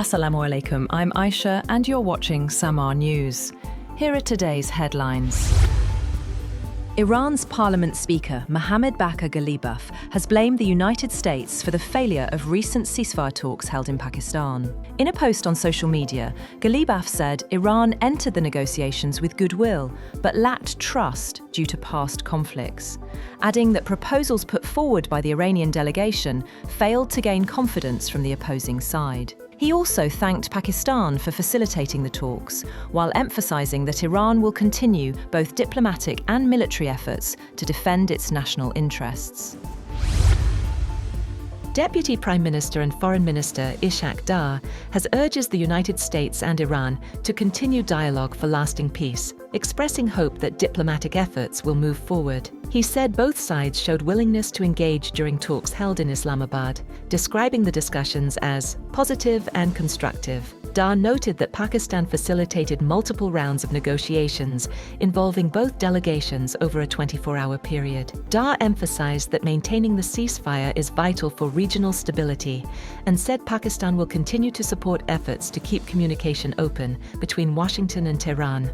Assalamu alaikum, I'm Asha and you're watching Samaa News. Here are today's headlines. Iran's parliament speaker, Mohammad Baqer Ghalibaf, has blamed the United States for the failure of recent ceasefire talks held in Pakistan. In a post on social media, Ghalibaf said Iran entered the negotiations with goodwill, but lacked trust due to past conflicts, adding that proposals put forward by the Iranian delegation failed to gain confidence from the opposing side. He also thanked Pakistan for facilitating the talks, while emphasizing that Iran will continue both diplomatic and military efforts to defend its national interests. Deputy Prime Minister and Foreign Minister Ishaq Dar has urged the United States and Iran to continue dialogue for lasting peace, expressing hope that diplomatic efforts will move forward. He said both sides showed willingness to engage during talks held in Islamabad, describing the discussions as positive and constructive. Dar noted that Pakistan facilitated multiple rounds of negotiations involving both delegations over a 24-hour period. Dar emphasized that maintaining the ceasefire is vital for regional stability and said Pakistan will continue to support efforts to keep communication open between Washington and Tehran.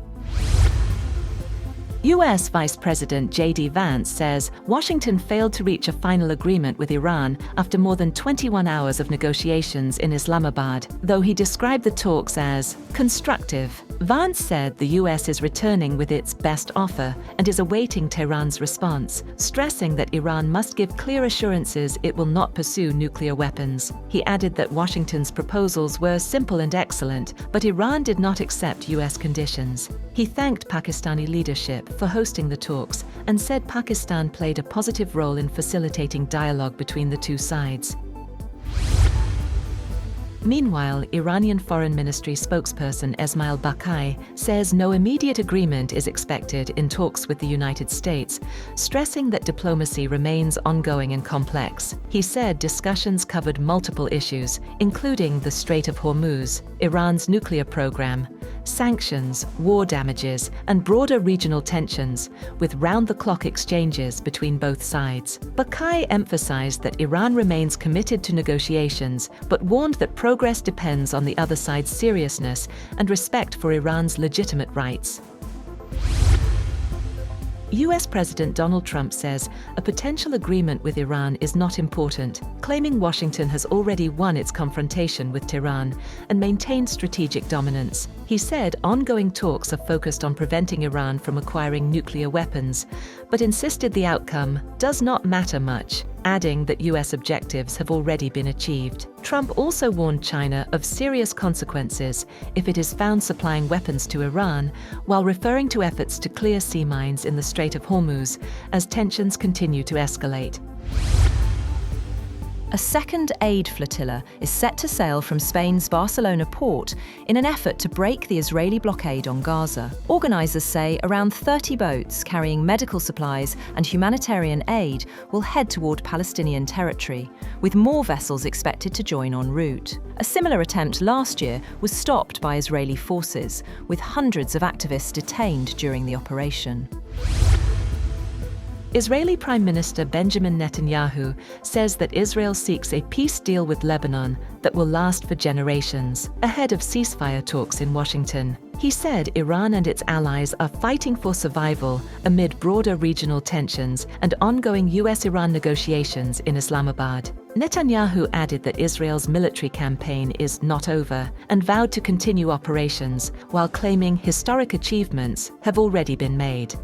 US Vice President J.D. Vance says Washington failed to reach a final agreement with Iran after more than 21 hours of negotiations in Islamabad, though he described the talks as constructive. Vance said the US is returning with its best offer and is awaiting Tehran's response, stressing that Iran must give clear assurances it will not pursue nuclear weapons. He added that Washington's proposals were simple and excellent, but Iran did not accept US conditions. He thanked Pakistani leadership for hosting the talks and said Pakistan played a positive role in facilitating dialogue between the two sides. Meanwhile, Iranian Foreign Ministry spokesperson Esmail Baqai says no immediate agreement is expected in talks with the United States, stressing that diplomacy remains ongoing and complex. He said discussions covered multiple issues, including the Strait of Hormuz, Iran's nuclear program, sanctions, war damages, and broader regional tensions, with round-the-clock exchanges between both sides. Baqai emphasized that Iran remains committed to negotiations, but warned that progress depends on the other side's seriousness and respect for Iran's legitimate rights. US President Donald Trump says a potential agreement with Iran is not important, claiming Washington has already won its confrontation with Tehran and maintained strategic dominance. He said ongoing talks are focused on preventing Iran from acquiring nuclear weapons, but insisted the outcome does not matter much, adding that US objectives have already been achieved. Trump also warned China of serious consequences if it is found supplying weapons to Iran, while referring to efforts to clear sea mines in the Strait of Hormuz as tensions continue to escalate. A second aid flotilla is set to sail from Spain's Barcelona port in an effort to break the Israeli blockade on Gaza. Organisers say around 30 boats carrying medical supplies and humanitarian aid will head toward Palestinian territory, with more vessels expected to join en route. A similar attempt last year was stopped by Israeli forces, with hundreds of activists detained during the operation. Israeli Prime Minister Benjamin Netanyahu says that Israel seeks a peace deal with Lebanon that will last for generations, ahead of ceasefire talks in Washington. He said Iran and its allies are fighting for survival amid broader regional tensions and ongoing US-Iran negotiations in Islamabad. Netanyahu added that Israel's military campaign is not over and vowed to continue operations, while claiming historic achievements have already been made.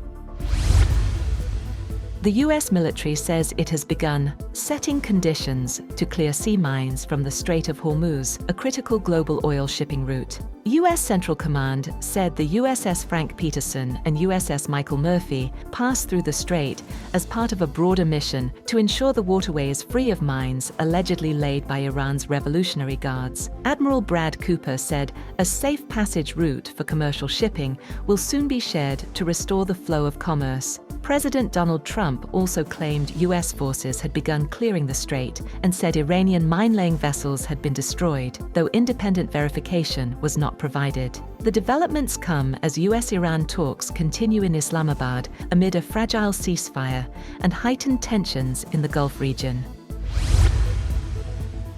The US military says it has begun setting conditions to clear sea mines from the Strait of Hormuz, a critical global oil shipping route. US Central Command said the USS Frank Peterson and USS Michael Murphy passed through the strait as part of a broader mission to ensure the waterway is free of mines allegedly laid by Iran's Revolutionary Guards. Admiral Brad Cooper said a safe passage route for commercial shipping will soon be shared to restore the flow of commerce. President Donald Trump also claimed US forces had begun clearing the strait and said Iranian mine-laying vessels had been destroyed, though independent verification was not provided. The developments come as US-Iran talks continue in Islamabad amid a fragile ceasefire and heightened tensions in the Gulf region.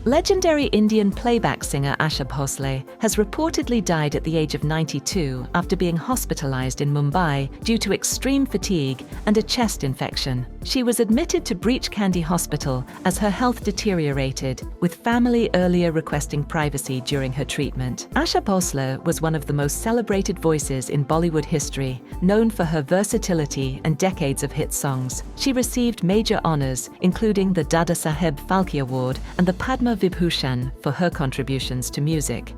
Legendary Indian playback singer Asha Bhosle has reportedly died at the age of 92 after being hospitalized in Mumbai due to extreme fatigue and a chest infection. She was admitted to Breach Candy Hospital as her health deteriorated, with family earlier requesting privacy during her treatment. Asha Bhosle was one of the most celebrated voices in Bollywood history, known for her versatility and decades of hit songs. She received major honors, including the Dada Saheb Phalke Award and the Padma Vibhushan for her contributions to music.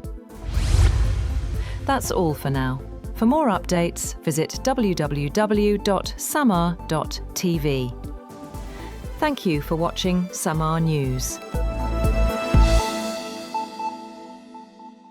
That's all for now. For more updates, visit www.samaa.tv. Thank you for watching Samaa News.